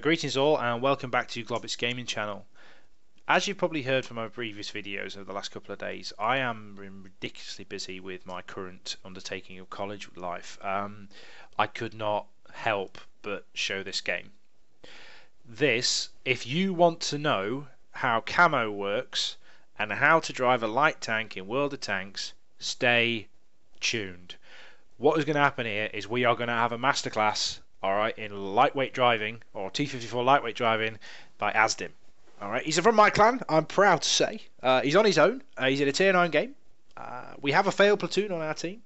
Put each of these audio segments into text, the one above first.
Greetings all and welcome back to Globbits gaming channel. As you've probably heard from my previous videos over the last couple of days, I am ridiculously busy with my current undertaking of college life. I could not help but show this game. This, if you want to know how Camo works and how to drive a light tank in World of Tanks, stay tuned. What is going to happen here is we are going to have a masterclass, alright, in lightweight driving, or T54 lightweight driving by Asdim. Alright, he's from my clan, I'm proud to say. He's on his own, he's in a tier 9 game. We have a failed platoon on our team,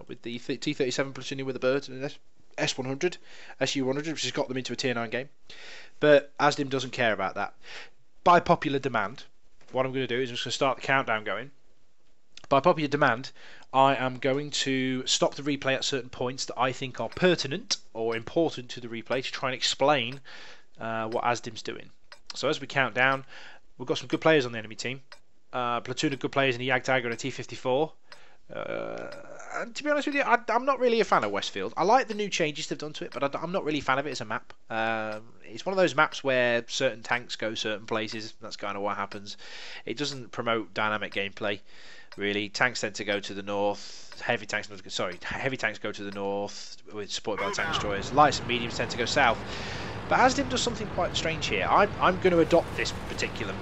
with the T37 platooning with a bird and an S100, SU100, which has got them into a tier 9 game. But Asdim doesn't care about that. By popular demand, what I'm going to do is I'm just going to start the countdown going. By popular demand, I am going to stop the replay at certain points that I think are pertinent or important to the replay to try and explain what Asdim's doing. So as we count down, we've got some good players on the enemy team. Platoon of good players in the Yag Tiger and a T54. And to be honest with you, I'm not really a fan of Westfield. I like the new changes they've done to it, but I'm not really a fan of it as a map. It's one of those maps where certain tanks go certain places. That's kind of what happens. It doesn't promote dynamic gameplay. Really, tanks tend to go to the north. Heavy tanks go to the north, with supported by tank destroyers. Lights and mediums tend to go south. But Asdim does something quite strange here. I'm going to adopt this particular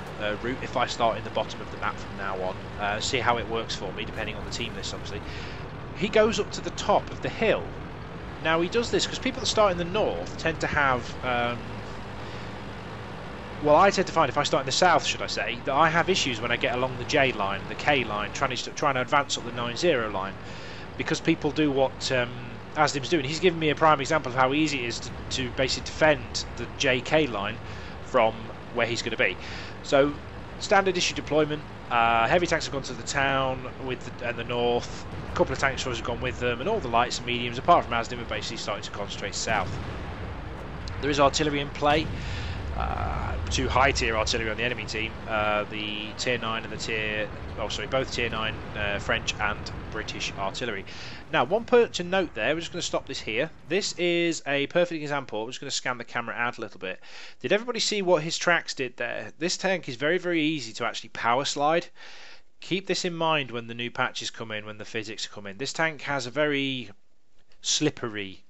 route if I start in the bottom of the map from now on. See how it works for me, depending on the team list, obviously. He goes up to the top of the hill. Now he does this because people that start in the north tend to have. Well, I tend to find if I start in the south, should I say, that I have issues when I get along the J line, the K line, trying to advance up the 9-0 line, because people do what Asdim's doing. He's given me a prime example of how easy it is to basically defend the JK line from where he's going to be. So, standard issue deployment. Heavy tanks have gone to the town and the north. A couple of tank destroyers have gone with them, and all the lights and mediums, apart from Asdim, are basically starting to concentrate south. There is artillery in play. Two high tier artillery on the enemy team, the tier 9 and both tier 9 French and British artillery. Now, one point to note there, we're just going to stop this here. This is a perfect example. I'm just going to scan the camera out a little bit. Did everybody see what his tracks did there? This tank is very, very easy to actually power slide. Keep this in mind when the new patches come in, when the physics come in. This tank has a very slippery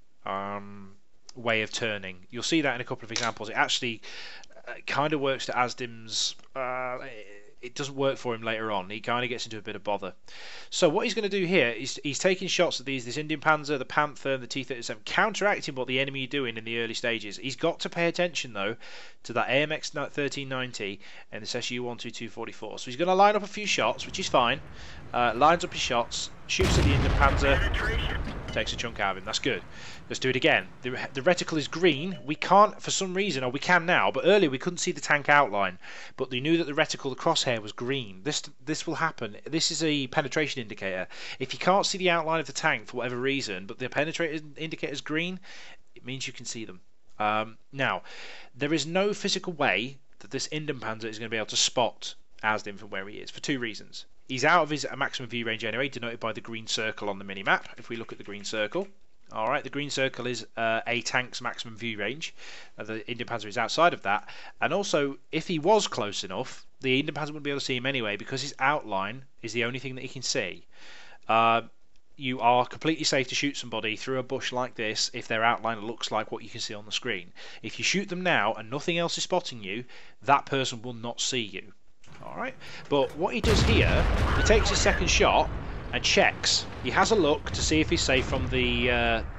way of turning. You'll see that in a couple of examples. It actually kind of works to Asdim's. It doesn't work for him later on. He kind of gets into a bit of bother. So what he's going to do here is he's taking shots at this Indian Panzer, the Panther, and the T37, counteracting what the enemy are doing in the early stages. He's got to pay attention though to that AMX 1390 and this SU-12244. So he's going to line up a few shots, which is fine. Lines up his shots, shoots at the Indian Panzer, takes a chunk out of him. That's good. Let's do it again. The reticle is green. We can't, for some reason, or we can now, but earlier we couldn't see the tank outline. But they knew that the reticle, the crosshair, was green. This will happen. This is a penetration indicator. If you can't see the outline of the tank for whatever reason, but the penetration indicator is green, it means you can see them. Now, there is no physical way that this Indian Panzer is going to be able to spot Asdim from where he is, for two reasons. He's out of his maximum view range anyway, denoted by the green circle on the mini-map. If we look at the green circle, alright, the green circle is a tank's maximum view range. The Indian Panzer is outside of that. And also, if he was close enough, the Indian Panzer wouldn't be able to see him anyway, because his outline is the only thing that he can see. You are completely safe to shoot somebody through a bush like this if their outline looks like what you can see on the screen. If you shoot them now and nothing else is spotting you, that person will not see you. Alright, but what he does here, he takes his second shot and checks. He has a look to see if he's safe from the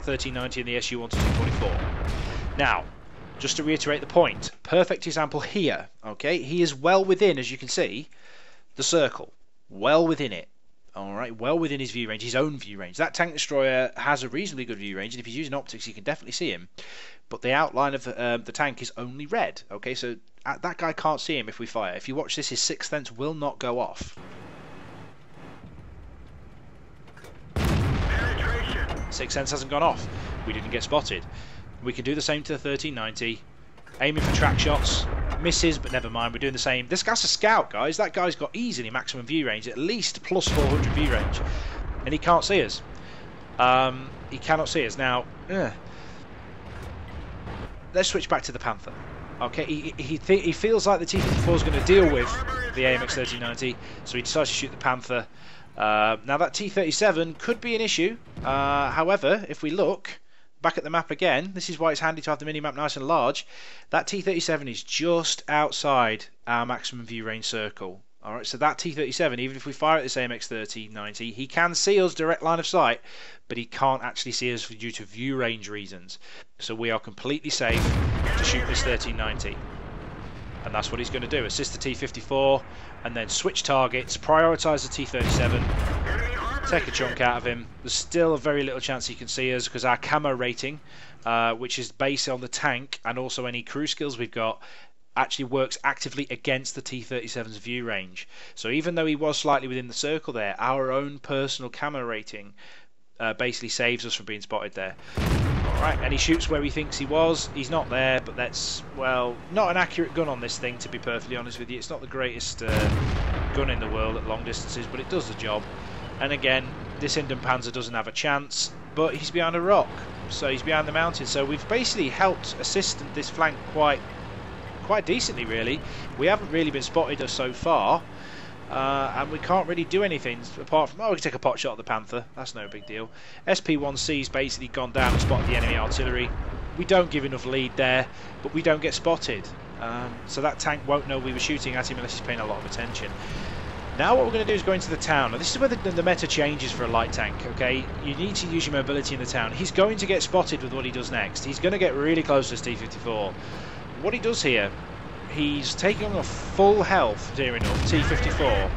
1390 and the SU-12244. Now, just to reiterate the point, perfect example here, okay? He is well within, as you can see, the circle. Well within it. Alright, well within his view range, his own view range. That tank destroyer has a reasonably good view range, and if he's using optics, you can definitely see him. But the outline of the tank is only red, okay? So that guy can't see him if we fire. If you watch this, his sixth sense will not go off. Sixth sense hasn't gone off. We didn't get spotted. We can do the same to the 1390. Aiming for track shots. Misses, but never mind. We're doing the same. This guy's a scout, guys. That guy's got easily maximum view range, at least plus 400 view range. And he can't see us. He cannot see us. Now, let's switch back to the Panther. Okay, he feels like the T54 is going to deal with the AMX 1390, so he decides to shoot the Panther. Now that T37 could be an issue. However, if we look back at the map again, this is why it's handy to have the mini-map nice and large. That T37 is just outside our maximum view range circle. Alright, so that T37, even if we fire at this AMX 1390, he can see us direct line of sight, but he can't actually see us due to view range reasons. So we are completely safe to shoot this 1390. And that's what he's going to do. Assist the T54, and then switch targets, prioritise the T37, take a chunk out of him. There's still a very little chance he can see us, because our camo rating, which is based on the tank, and also any crew skills we've got, actually works actively against the T37's view range. So even though he was slightly within the circle there, our own personal camo rating basically saves us from being spotted there. Alright, and he shoots where he thinks he was. He's not there, but that's, well, not an accurate gun on this thing, to be perfectly honest with you. It's not the greatest gun in the world at long distances, but it does the job. And again, this Inden Panzer doesn't have a chance, but he's behind a rock, so he's behind the mountain. So we've basically helped assist this flank quite decently, really. We haven't really been spotted so far, and we can't really do anything apart from, oh, we can take a pot shot at the Panther. That's no big deal. SP1C's basically gone down and spotted the enemy artillery. We don't give enough lead there, but we don't get spotted. So that tank won't know we were shooting at him unless he's paying a lot of attention. Now what we're going to do is go into the town. Now this is where the meta changes for a light tank, okay? You need to use your mobility in the town. He's going to get spotted with what he does next. He's going to get really close to his T54. What he does here, he's taking on a full health, dear enough, T54,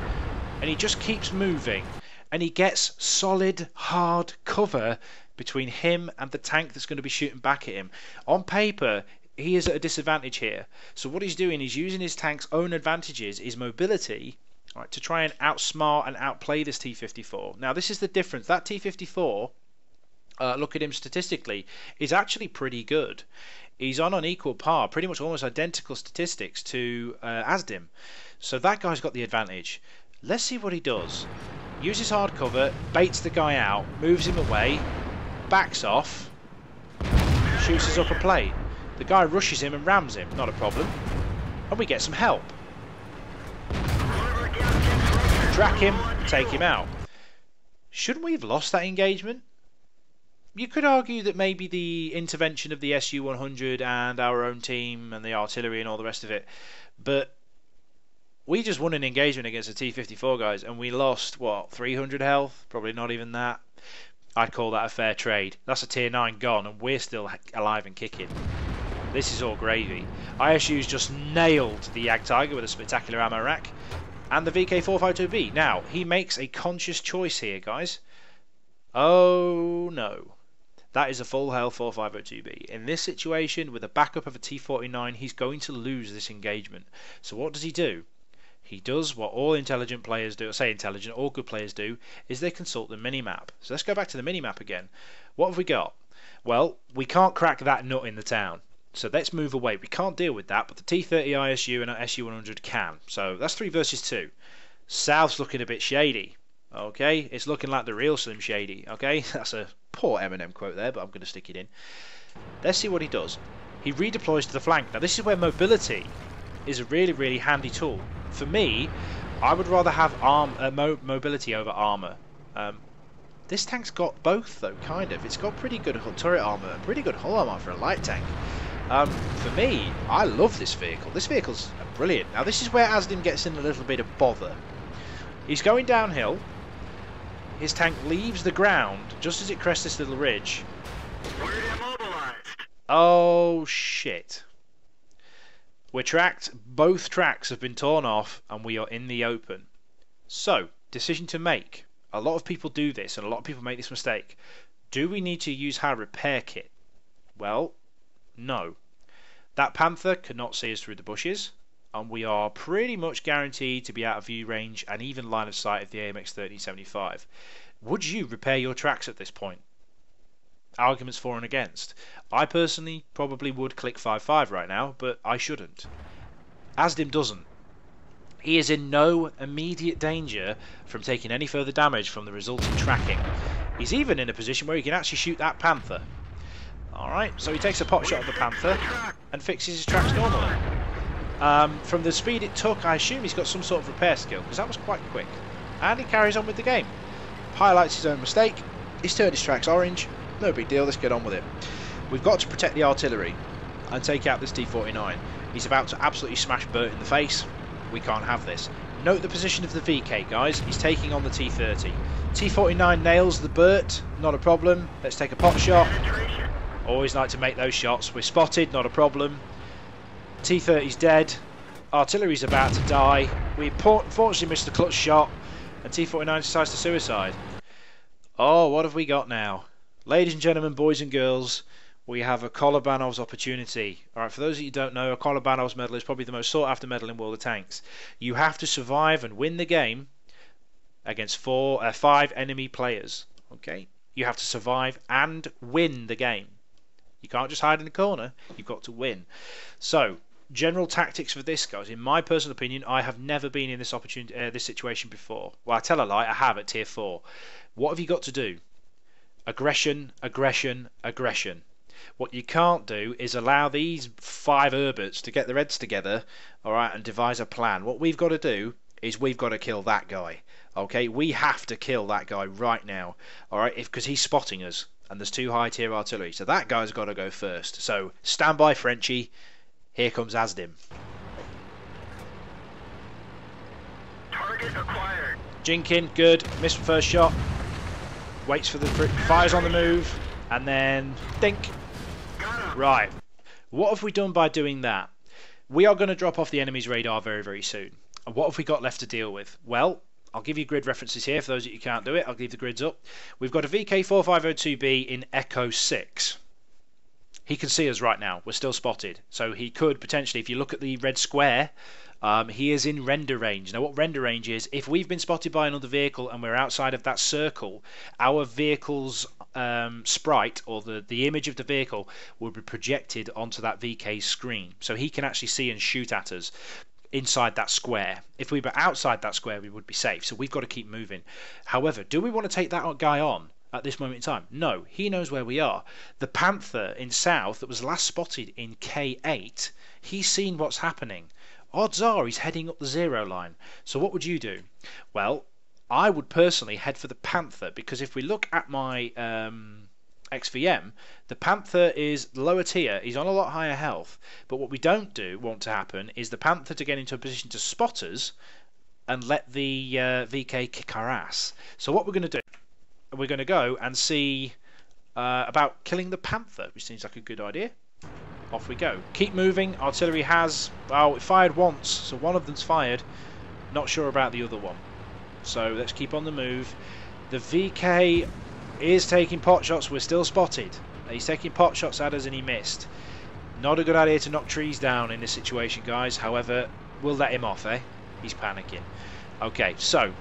and he just keeps moving, and he gets solid, hard cover between him and the tank that's going to be shooting back at him. On paper, he is at a disadvantage here. So what he's doing is using his tank's own advantages, his mobility, right, to try and outsmart and outplay this T54. Now this is the difference. That T54, look at him statistically, is actually pretty good. He's on equal par, pretty much almost identical statistics to Asdim. So that guy's got the advantage. Let's see what he does. Uses hard cover, baits the guy out, moves him away, backs off, shoots his upper plate. The guy rushes him and rams him, not a problem. And we get some help. Track him, take him out. Shouldn't we have lost that engagement? You could argue that maybe the intervention of the SU-100 and our own team and the artillery and all the rest of it, but we just won an engagement against the T-54 guys, and we lost, what, 300 health? Probably not even that. I'd call that a fair trade. That's a tier 9 gone, and we're still alive and kicking. This is all gravy. ISU's just nailed the Jagdtiger with a spectacular ammo rack, and the VK452B. Now, he makes a conscious choice here, guys. Oh, no. That is a full health 452B. In this situation, with a backup of a T49, he's going to lose this engagement. So what does he do? He does what all intelligent players do, say intelligent, all good players do, is they consult the minimap. So let's go back to the minimap again. What have we got? Well, we can't crack that nut in the town. So let's move away. We can't deal with that, but the T30 ISU and SU-100 can. So that's 3 versus 2. South's looking a bit shady. Okay, it's looking like the real Slim Shady. Okay, that's a poor Eminem quote there, but I'm going to stick it in. Let's see what he does. He redeploys to the flank. Now this is where mobility is a really, really handy tool. For me, I would rather have mobility over armour. This tank's got both though, kind of. It's got pretty good turret armour and pretty good hull armour for a light tank. For me, I love this vehicle. This vehicle's brilliant. Now this is where Asdim gets in a little bit of bother. He's going downhill. His tank leaves the ground just as it crests this little ridge. We're immobilized. Oh shit. We're tracked. Both tracks have been torn off and we are in the open. So, decision to make. A lot of people do this and a lot of people make this mistake. Do we need to use our repair kit? Well, no. That Panther cannot see us through the bushes, and we are pretty much guaranteed to be out of view range and even line of sight of the AMX 1375. Would you repair your tracks at this point? Arguments for and against. I personally probably would click 5.5 right now, but I shouldn't. Asdim doesn't. He is in no immediate danger from taking any further damage from the resulting tracking. He's even in a position where he can actually shoot that Panther. Alright, so he takes a pot shot at the Panther and fixes his tracks normally. From the speed it took, I assume he's got some sort of repair skill, because that was quite quick. And he carries on with the game. Highlights his own mistake. He's turned his tracks orange. No big deal, let's get on with it. We've got to protect the artillery and take out this T49. He's about to absolutely smash Bert in the face. We can't have this. Note the position of the VK, guys. He's taking on the T30. T49 nails the Bert, not a problem. Let's take a pot shot. Always like to make those shots. We're spotted, not a problem. T30's dead. Artillery's about to die. We unfortunately missed the clutch shot, and T49 decides to suicide. Oh, what have we got now? Ladies and gentlemen, boys and girls, we have a Colabanov's opportunity. Alright, for those of you who don't know, a Colabanov's medal is probably the most sought after medal in World of Tanks. You have to survive and win the game against 5 enemy players. Okay? You have to survive and win the game. You can't just hide in the corner, you've got to win. So, general tactics for this, guys. In my personal opinion, I have never been in this situation before. Well, I tell a lie, I have at tier 4. What have you got to do? Aggression, aggression, aggression. What you can't do is allow these 5 Herberts to get their heads together, alright, and devise a plan. What we've got to do is we've got to kill that guy. Okay, we have to kill that guy right now. Alright, because he's spotting us, and there's 2 high tier artillery. So that guy's got to go first. So, stand by, Frenchie. Here comes Asdim. Target acquired. Jinkin, good. Missed the first shot. Waits for the fires on the move, and then think. Right. What have we done by doing that? We are going to drop off the enemy's radar very, very soon. And what have we got left to deal with? Well, I'll give you grid references here for those of you who can't do it. I'll leave the grids up. We've got a VK4502B in Echo 6. He can see us right now. We're still spotted. So he could potentially, if you look at the red square, he is in render range. Now what render range is, if we've been spotted by another vehicle and we're outside of that circle, our vehicle's sprite, or the image of the vehicle, will be projected onto that VK's screen. So he can actually see and shoot at us inside that square. If we were outside that square, we would be safe. So we've got to keep moving. However, do we want to take that guy on at this moment in time? No, he knows where we are. The Panther in south that was last spotted in K8, he's seen what's happening. Odds are he's heading up the 0 line. So what would you do? Well, I would personally head for the Panther, because if we look at my XVM, the Panther is lower tier. He's on a lot higher health. But what we don't want to happen is the Panther to get into a position to spot us and let the VK kick our ass. So what we're going to do, we're going to go and see about killing the Panther, which seems like a good idea. Off we go. Keep moving. Artillery has, well, it fired once, so one of them's fired. Not sure about the other one. So let's keep on the move. The VK is taking pot shots. We're still spotted. He's taking pot shots at us and he missed. Not a good idea to knock trees down in this situation, guys. However, we'll let him off, eh? He's panicking. Okay, so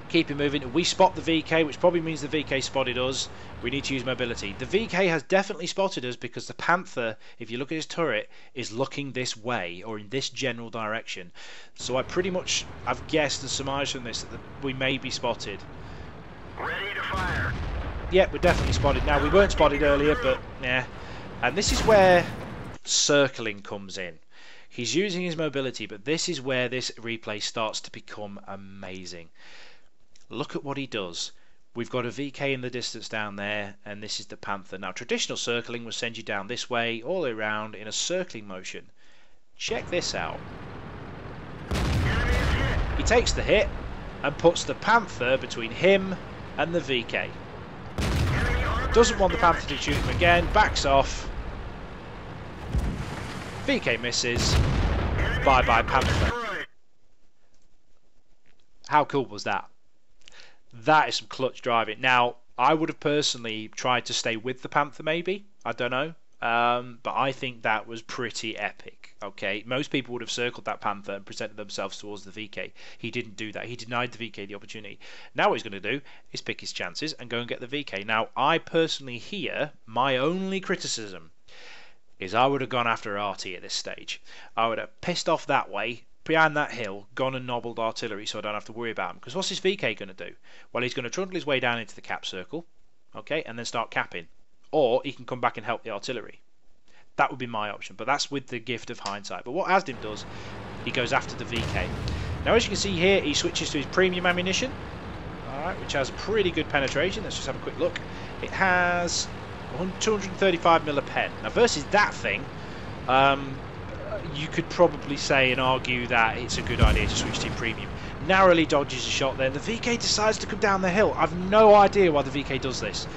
keep him moving. We spot the VK, which probably means the VK spotted us. We need to use mobility. The VK has definitely spotted us because the Panther, if you look at his turret, is looking this way, or in this general direction. So I've guessed and surmised from this that we may be spotted. Ready to fire. Yeah, we're definitely spotted now. We weren't spotted earlier, but yeah. And this is where circling comes in. He's using his mobility, but this is where this replay starts to become amazing. Look at what he does. We've got a VK in the distance down there, and this is the Panther. Now, traditional circling will send you down this way, all the way around in a circling motion. Check this out. He takes the hit and puts the Panther between him and the VK. Doesn't want the Panther to shoot him again, backs off. VK misses. Bye bye Panther. How cool was that? That is some clutch driving. Now, I would have personally tried to stay with the Panther maybe. I don't know. But I think that was pretty epic. Okay, most people would have circled that Panther and presented themselves towards the VK. He didn't do that. He denied the VK the opportunity. Now what he's going to do is pick his chances and go and get the VK. Now, I personally here, my only criticism is I would have gone after RT at this stage. I would have pissed off that way, behind that hill, gone and nobbled artillery so I don't have to worry about him. Because what's his VK going to do? Well, he's going to trundle his way down into the cap circle, okay, and then start capping. or he can come back and help the artillery. That would be my option, but that's with the gift of hindsight. But what Asdim does, he goes after the VK. Now, as you can see here, he switches to his premium ammunition, alright, which has pretty good penetration. Let's just have a quick look. It has 235mm a pen. Now, versus that thing, you could probably say and argue that it's a good idea to switch to premium. Narrowly dodges a shot there. The VK decides to come down the hill. I've no idea why the VK does this.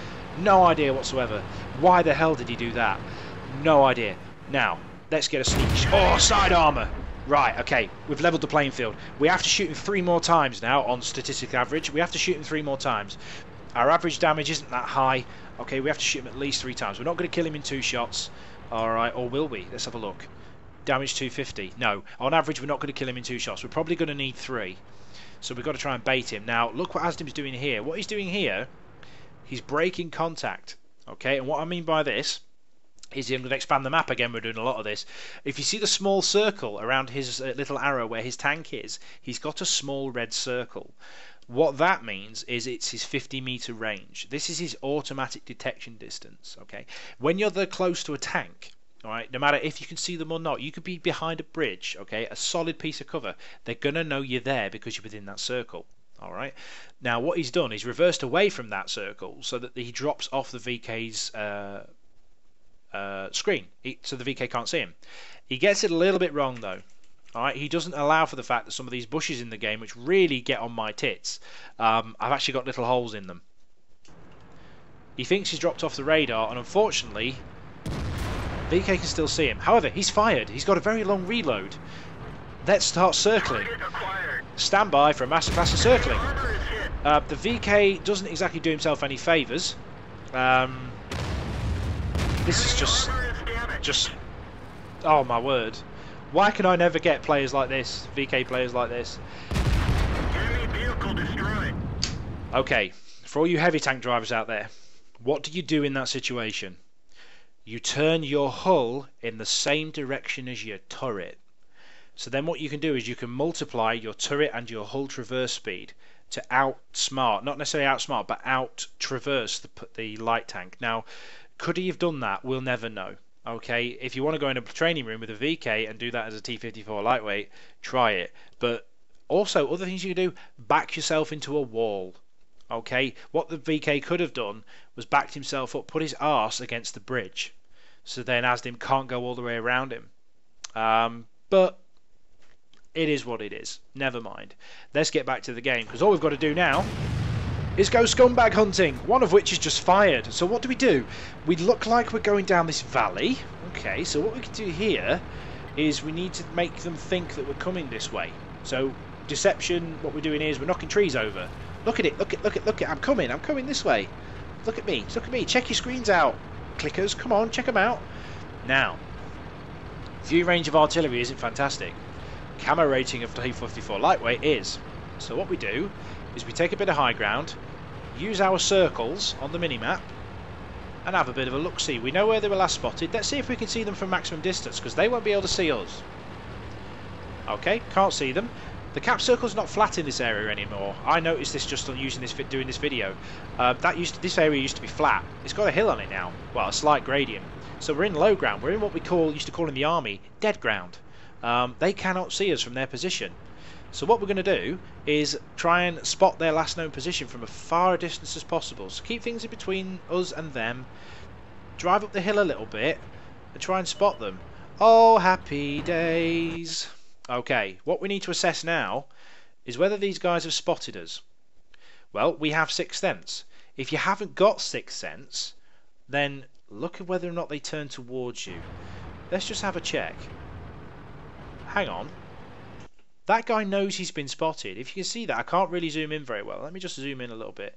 No idea whatsoever. Why the hell did he do that? No idea. Now, let's get a sneak shot. Oh, side armour! Right, okay, we've levelled the playing field. We have to shoot him 3 more times now on statistical average. We have to shoot him 3 more times. Our average damage isn't that high. Okay, we have to shoot him at least 3 times. We're not going to kill him in 2 shots. Alright, or will we? Let's have a look. Damage 250. No, on average we're not going to kill him in 2 shots. We're probably going to need 3. So we've got to try and bait him. Now, look what Asdim's doing here. What he's doing here, he's breaking contact. Okay, and what I mean by this is I'm going to expand the map again. We're doing a lot of this. If you see the small circle around his little arrow where his tank is, he's got a small red circle. What that means is it's his 50-meter range. This is his automatic detection distance. Okay, when you're that close to a tank, all right, no matter if you can see them or not, you could be behind a bridge, okay, a solid piece of cover. They're gonna know you're there because you're within that circle. All right. Now what he's done is reversed away from that circle so that he drops off the VK's screen, so the VK can't see him. He gets it a little bit wrong though. Alright, he doesn't allow for the fact that some of these bushes in the game, which really get on my tits, I've actually got little holes in them. He thinks he's dropped off the radar, and unfortunately VK can still see him. However, he's fired. He's got a very long reload. Let's start circling. Stand by for a masterclass of circling. The VK doesn't exactly do himself any favours. This is just oh my word. Why can I never get players like this, VK players like this? Enemy vehicle destroyed. Okay, for all you heavy tank drivers out there, what do you do in that situation? You turn your hull in the same direction as your turret. So then what you can do is you can multiply your turret and your hull traverse speed to outsmart, not necessarily outsmart, but out-traverse the light tank. Now, could he have done that? We'll never know. Okay, if you want to go in a training room with a VK and do that as a T54 lightweight, try it. But also, other things you can do, back yourself into a wall. Okay, what the VK could have done was backed himself up, put his arse against the bridge, so then Asdim can't go all the way around him. But it is what it is. Never mind. Let's get back to the game, because all we've got to do now is go scumbag hunting, one of which is just fired. So what do? We look like we're going down this valley. Okay, so what we can do here is we need to make them think that we're coming this way. So deception, what we're doing is we're knocking trees over. Look at it, look at, I'm coming this way. Look at me, check your screens out. Clickers, come on, check them out. Now, view range of artillery isn't fantastic. Camo rating of T54 lightweight is. So what we do is we take a bit of high ground, use our circles on the minimap, and have a bit of a look-see. We know where they were last spotted. Let's see if we can see them from maximum distance, because they won't be able to see us. Okay, can't see them. The cap circle's not flat in this area anymore. I noticed this just on doing this video. This area used to be flat. It's got a hill on it now. Well, a slight gradient. So we're in low ground. We're in what we used to call in the army dead ground. They cannot see us from their position. So what we're going to do is try and spot their last known position from as far a distance as possible. So keep things in between us and them. Drive up the hill a little bit and try and spot them. Oh, happy days. Okay, what we need to assess now is whether these guys have spotted us. Well, we have Sixth Sense. If you haven't got Sixth Sense, then look at whether or not they turn towards you. Let's just have a check. Hang on. That guy knows he's been spotted. If you can see that, I can't really zoom in very well. Let me just zoom in a little bit.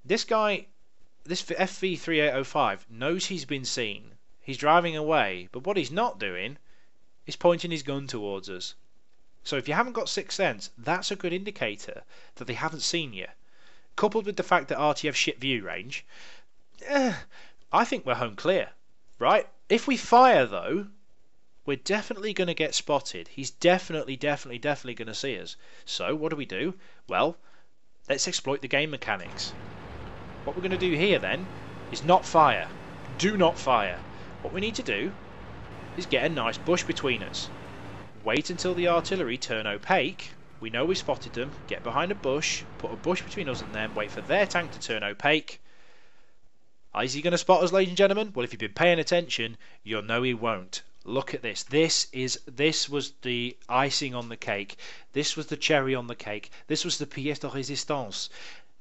This guy, this FV3805, knows he's been seen. He's driving away, but what he's not doing is pointing his gun towards us. So if you haven't got Sixth Sense, that's a good indicator that they haven't seen you. Coupled with the fact that RTF shit view range, I think we're home clear, right? If we fire though, we're definitely going to get spotted. He's definitely going to see us. So what do? Well, let's exploit the game mechanics. What we're going to do here then is not fire. Do not fire. What we need to do is get a nice bush between us. Wait until the artillery turn opaque. We know we spotted them. Get behind a bush, put a bush between us and them, wait for their tank to turn opaque. Is he going to spot us, ladies and gentlemen? Well, if you've been paying attention, you'll know he won't. Look at this. This was the icing on the cake. This was the cherry on the cake. This was the pièce de résistance.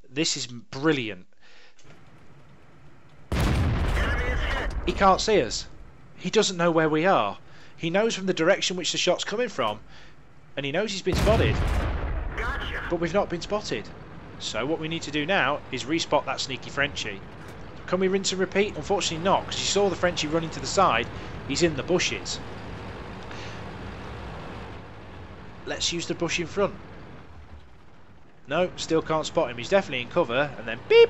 This is brilliant. He can't see us. He doesn't know where we are. He knows from the direction which the shot's coming from, and he knows he's been spotted. Gotcha. But we've not been spotted. So what we need to do now is respot that sneaky Frenchie. Can we rinse and repeat? Unfortunately not, because you saw the Frenchie running to the side. He's in the bushes. Let's use the bush in front. No, still can't spot him. He's definitely in cover, and then beep!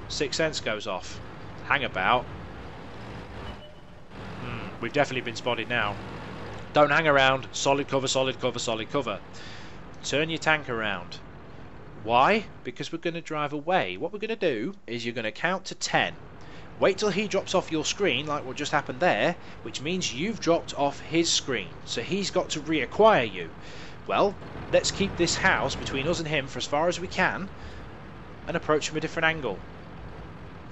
Sixth sense goes off. Hang about. We've definitely been spotted now. Don't hang around. Solid cover, solid cover, solid cover. Turn your tank around. Why? Because we're going to drive away. What we're going to do is you're going to count to 10. Wait till he drops off your screen, like what just happened there, which means you've dropped off his screen. So he's got to reacquire you. Well, let's keep this house between us and him for as far as we can and approach from a different angle.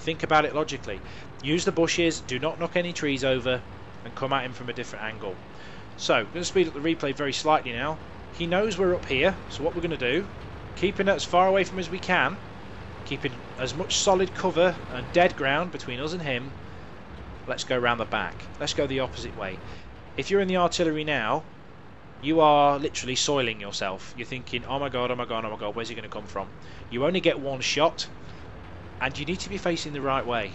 Think about it logically. Use the bushes, do not knock any trees over, and come at him from a different angle. So, I'm going to speed up the replay very slightly now. He knows we're up here, so what we're going to do, keeping it as far away from as we can, keeping as much solid cover and dead ground between us and him, let's go round the back. Let's go the opposite way. If you're in the artillery now, you are literally soiling yourself. You're thinking, oh my god, oh my god, oh my god, where's he going to come from? You only get one shot, and you need to be facing the right way.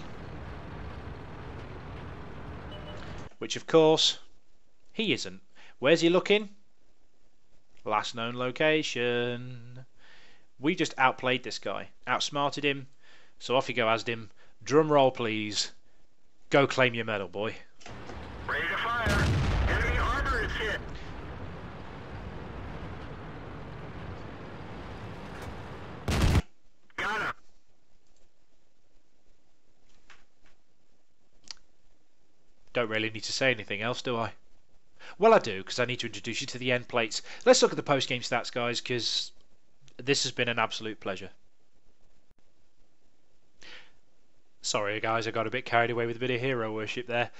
Which, of course, he isn't. Where's he looking? Last known location. We just outplayed this guy. Outsmarted him. So off you go, Asdim. Drum roll, please. Go claim your medal, boy. Ready to fire. Enemy armor is hit. Got him. Don't really need to say anything else, do I? Well, I do, because I need to introduce you to the end plates. Let's look at the post-game stats, guys, because this has been an absolute pleasure. Sorry, guys, I got a bit carried away with a bit of hero worship there.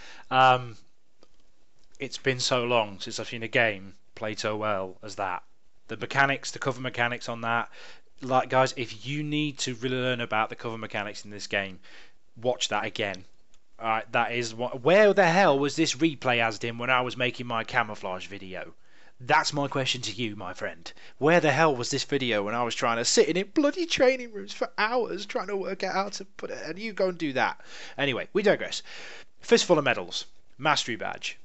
It's been so long since I've seen a game played so well as that. The mechanics, the cover mechanics on that. Like, guys, if you need to really learn about the cover mechanics in this game, watch that again. Alright, that is what. Where the hell was this replay Asdim when I was making my camouflage video? That's my question to you, my friend. Where the hell was this video when I was trying to sit in bloody training rooms for hours trying to work out how to put it, and you go and do that? Anyway, we digress. Fistful of medals, mastery badge,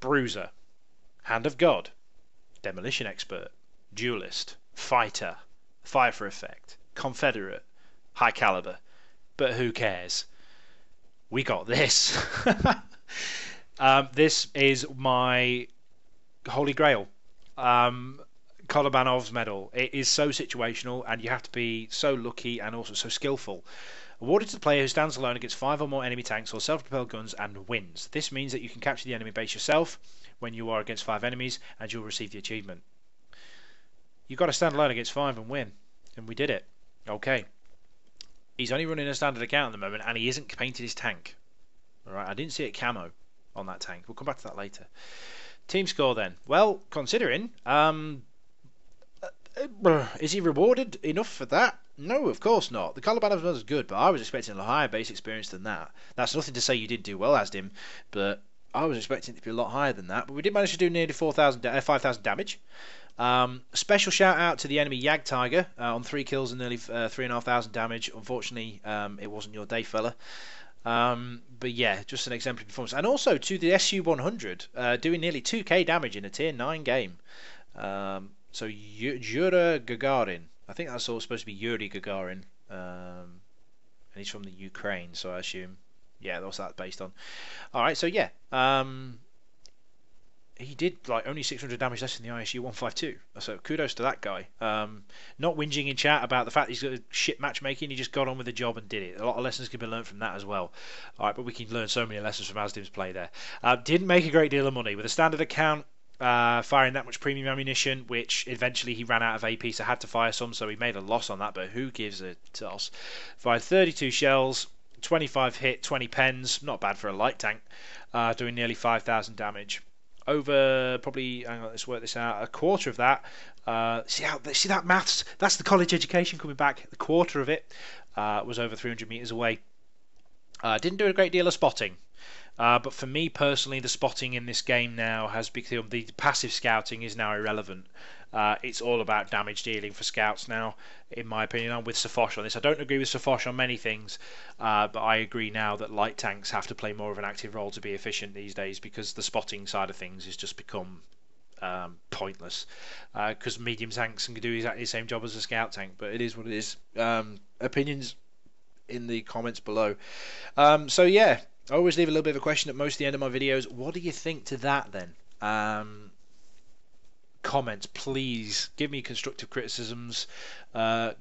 bruiser, hand of God, demolition expert, duelist, fighter, fire for effect, confederate, high caliber. But who cares? We got this. This is my holy grail. Colabanov's medal. It is so situational, and you have to be so lucky and also so skillful. Awarded to the player who stands alone against 5 or more enemy tanks or self-propelled guns and wins. This means that you can capture the enemy base yourself when you are against 5 enemies, and you'll receive the achievement. You've got to stand alone against 5 and win, and we did it. Okay. He's only running a standard account at the moment, and he isn't painted his tank. Alright, I didn't see it camo on that tank. We'll come back to that later. Team score then. Well, considering, is he rewarded enough for that? No, of course not. The Colabanov was good, but I was expecting a higher base experience than that. That's nothing to say you didn't do well, Asdim, but I was expecting it to be a lot higher than that. But we did manage to do nearly 5,000 damage. Special shout out to the enemy Yag Tiger on 3 kills and nearly 3,500 damage. Unfortunately, it wasn't your day, fella. But yeah, just an exemplary performance. And also to the SU-100, doing nearly 2k damage in a tier 9 game. So Yuri Gagarin, I think that's all supposed to be Yuri Gagarin, and he's from the Ukraine, so I assume, yeah, that's that based on. Alright, so yeah, he did like only 600 damage less than the ISU 152. So kudos to that guy. Not whinging in chat about the fact he's got a shit matchmaking. He just got on with the job and did it. A lot of lessons can be learned from that as well. All right, but we can learn so many lessons from Asdim's play there. Didn't make a great deal of money with a standard account. Firing that much premium ammunition, which eventually he ran out of AP, so had to fire some, so he made a loss on that, but who gives a toss? Fired 32 shells, 25 hit, 20 pens, not bad for a light tank, doing nearly 5,000 damage. Over probably, hang on, let's work this out, a quarter of that, see that maths, that's the college education coming back, a quarter of it was over 300 metres away. Didn't do a great deal of spotting. But for me personally, the spotting in this game now has become, the passive scouting is now irrelevant. It's all about damage dealing for scouts now, in my opinion. I'm with Safosh on this. I don't agree with Safosh on many things, but I agree now that light tanks have to play more of an active role to be efficient these days, because the spotting side of things has just become pointless. Because medium tanks can do exactly the same job as a scout tank, but it is what it is. Opinions in the comments below. So yeah. I always leave a little bit of a question at most of the end of my videos. What do you think to that then? Comments, please. Give me constructive criticisms.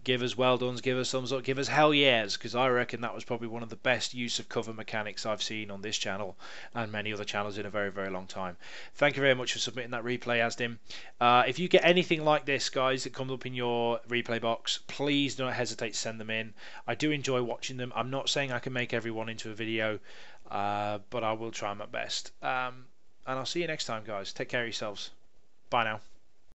Give us well dones, give us thumbs up, give us hell yes, because I reckon that was probably one of the best use of cover mechanics I've seen on this channel and many other channels in a very, very long time. Thank you very much for submitting that replay, Asdim. If you get anything like this, guys, that comes up in your replay box, please don't hesitate to send them in. I do enjoy watching them. I'm not saying I can make everyone into a video, but I will try my best. And I'll see you next time, guys. Take care of yourselves. Bye now.